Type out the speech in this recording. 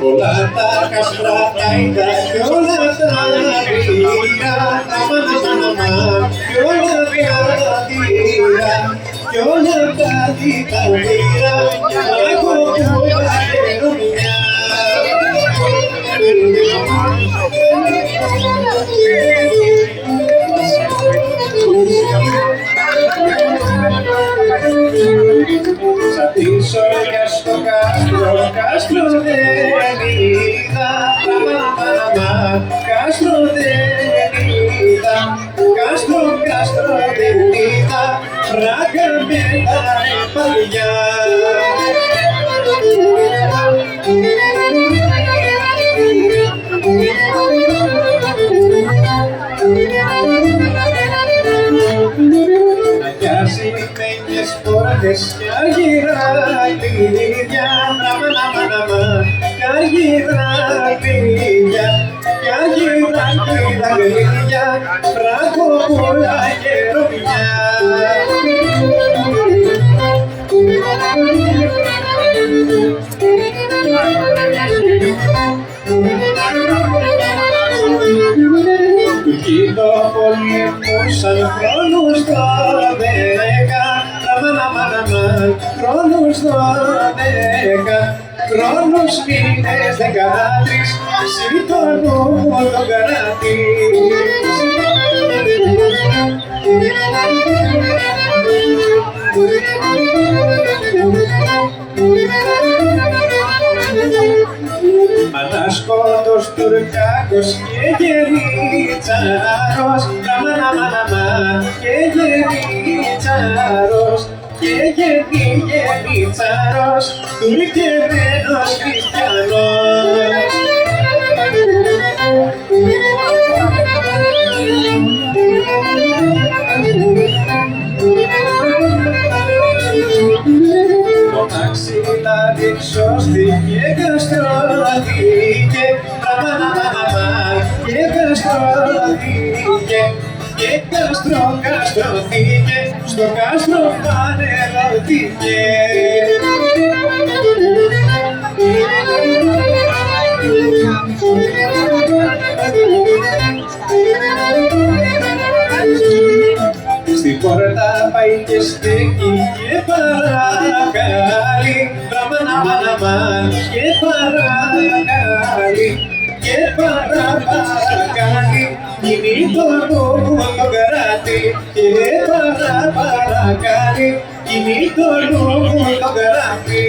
Όλα τα καστρά καηδά κι όλα τα πύρα, κι όλα τα τύρα, κι όλα τα τύρα, εγώ πολλά χαιρομιά. Σαν τη σόλια στο κάστρο, κάστρο δεν είδα, κάστρο δεν είδα, κάστρο δεν είδα, ράκα με τα παλιά. Μένιες πόρτες κι αργυρά κλειδιά, κι αργυρά κλειδιά, κι αργυρά κλειδιά, πράγω πολλά χαιρομιά. Του κυλοπολιπούσαν χρόνους 12, χρόνους 12, χρόνους μήνες 13, σηκώνω το καράτι. Ανάσκοτος Τουρκάκος και γερitsαρός, και γερitsαρός, και γερitsαρός, τουρκεμένος χριστιανός. Το ταξιλάδι σώστηκε, καστρώθηκε, και καστρώθηκε, και καστρώθηκε, στο κάστρο φανερώθηκε. Στην πόρτα πάει και στέκει και παρακαλεί, και παρακαλεί, και παρακαλεί, γίνει το νόμο το κράτη, και παρακαλεί, γίνει το νόμο το κράτη.